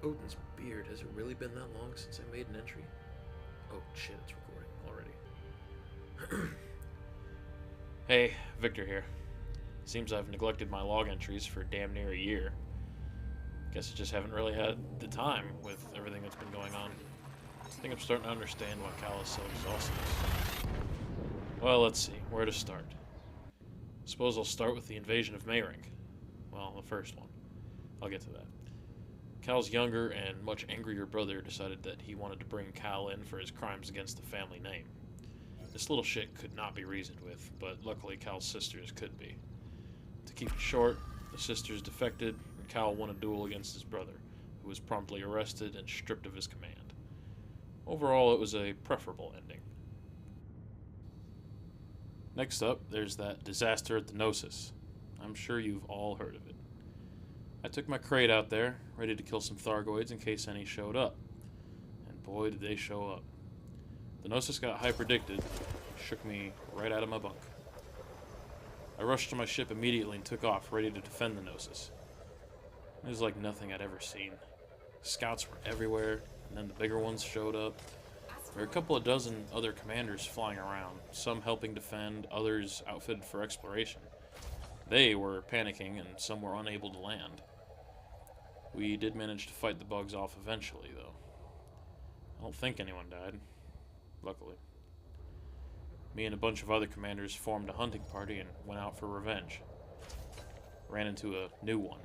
Odin's beard. Has it really been that long since I made an entry? Oh shit, it's recording already. Hey, Victor here. Seems I've neglected my log entries for damn near a year. Guess I just haven't really had the time with everything that's been going on. I think I'm starting to understand why Cal is so exhausted. Well, let's see, where to start. Suppose I'll start with the invasion of Mayring. Well, the first one. I'll get to that. Cal's younger and much angrier brother decided that he wanted to bring Cal in for his crimes against the family name. This little shit could not be reasoned with, but luckily Cal's sisters could be. To keep it short, the sisters defected, and Cal won a duel against his brother, who was promptly arrested and stripped of his command. Overall, it was a preferable ending. Next up, there's that disaster at the Gnosis. I'm sure you've all heard of it. I took my crate out there, ready to kill some Thargoids in case any showed up. And boy, did they show up. The Gnosis got hyperdicted, and shook me right out of my bunk. I rushed to my ship immediately and took off, ready to defend the Gnosis. It was like nothing I'd ever seen. Scouts were everywhere, and then the bigger ones showed up. There were a couple of dozen other commanders flying around, some helping defend, others outfitted for exploration. They were panicking, and some were unable to land. We did manage to fight the bugs off eventually, though. I don't think anyone died, luckily. Me and a bunch of other commanders formed a hunting party and went out for revenge. Ran into a new one,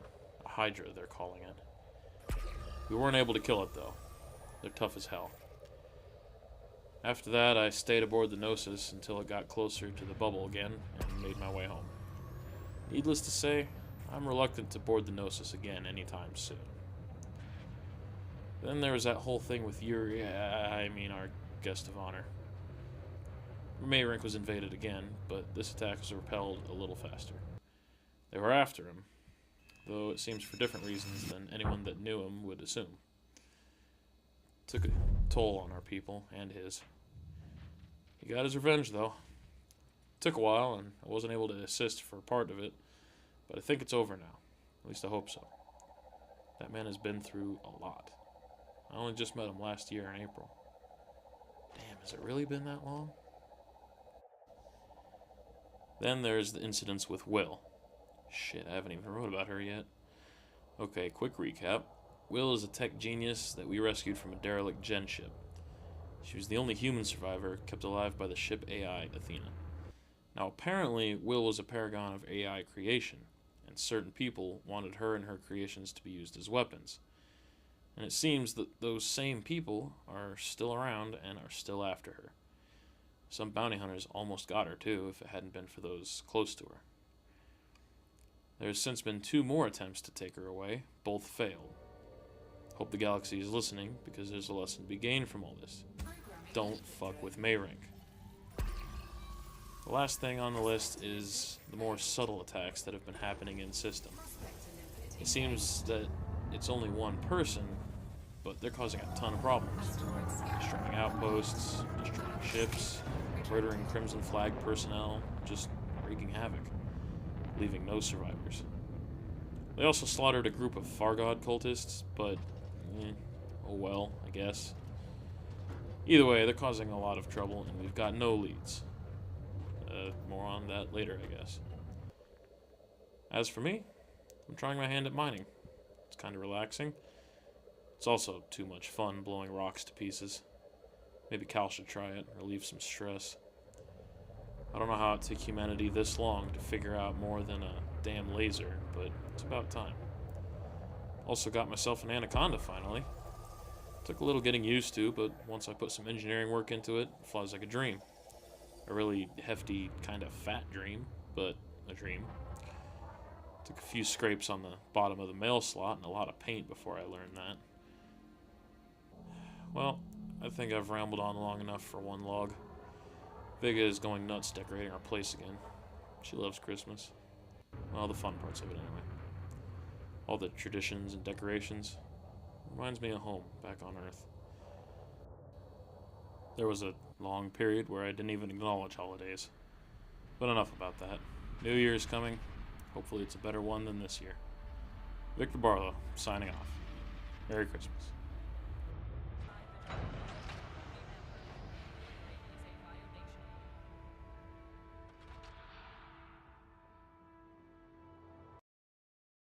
a Hydra they're calling it. We weren't able to kill it though. They're tough as hell. After that, I stayed aboard the Gnosis until it got closer to the bubble again and made my way home. Needless to say, I'm reluctant to board the Gnosis again anytime soon. Then there was that whole thing with our guest of honor. Mayrink was invaded again, but this attack was repelled a little faster. They were after him, though it seems for different reasons than anyone that knew him would assume. Took a toll on our people, and his. He got his revenge, though. Took a while, and I wasn't able to assist for part of it, but I think it's over now. At least I hope so. That man has been through a lot. I only just met him last year in April. Damn, has it really been that long? Then there's the incidents with Will. Shit, I haven't even wrote about her yet. Okay, quick recap. Will is a tech genius that we rescued from a derelict gen ship. She was the only human survivor kept alive by the ship AI Athena. Now apparently, Will was a paragon of AI creation, and certain people wanted her and her creations to be used as weapons. And it seems that those same people are still around and are still after her. Some bounty hunters almost got her too, if it hadn't been for those close to her. There's since been 2 more attempts to take her away, both failed. Hope the galaxy is listening, because there's a lesson to be gained from all this. Don't fuck with Mayrink. The last thing on the list is the more subtle attacks that have been happening in system. It seems that it's only one person, but they're causing a ton of problems. Destroying outposts, destroying ships, murdering Crimson Flag personnel, just wreaking havoc, leaving no survivors. They also slaughtered a group of Fargod cultists, but, oh well, I guess. Either way, they're causing a lot of trouble, and we've got no leads. More on that later, I guess. As for me, I'm trying my hand at mining. It's kind of relaxing. It's also too much fun blowing rocks to pieces. Maybe Cal should try it, relieve some stress. I don't know how it took humanity this long to figure out more than a damn laser, but it's about time. Also got myself an anaconda finally. Took a little getting used to, but once I put some engineering work into it, it flies like a dream. A really hefty, kind of fat dream, but a dream. Took a few scrapes on the bottom of the mail slot and a lot of paint before I learned that. Well, I think I've rambled on long enough for one log. Vega is going nuts decorating our place again. She loves Christmas. Well, the fun parts of it anyway. All the traditions and decorations. Reminds me of home, back on Earth. There was a long period where I didn't even acknowledge holidays. But enough about that. New Year's coming. Hopefully it's a better one than this year. Victor Barlow, signing off. Merry Christmas.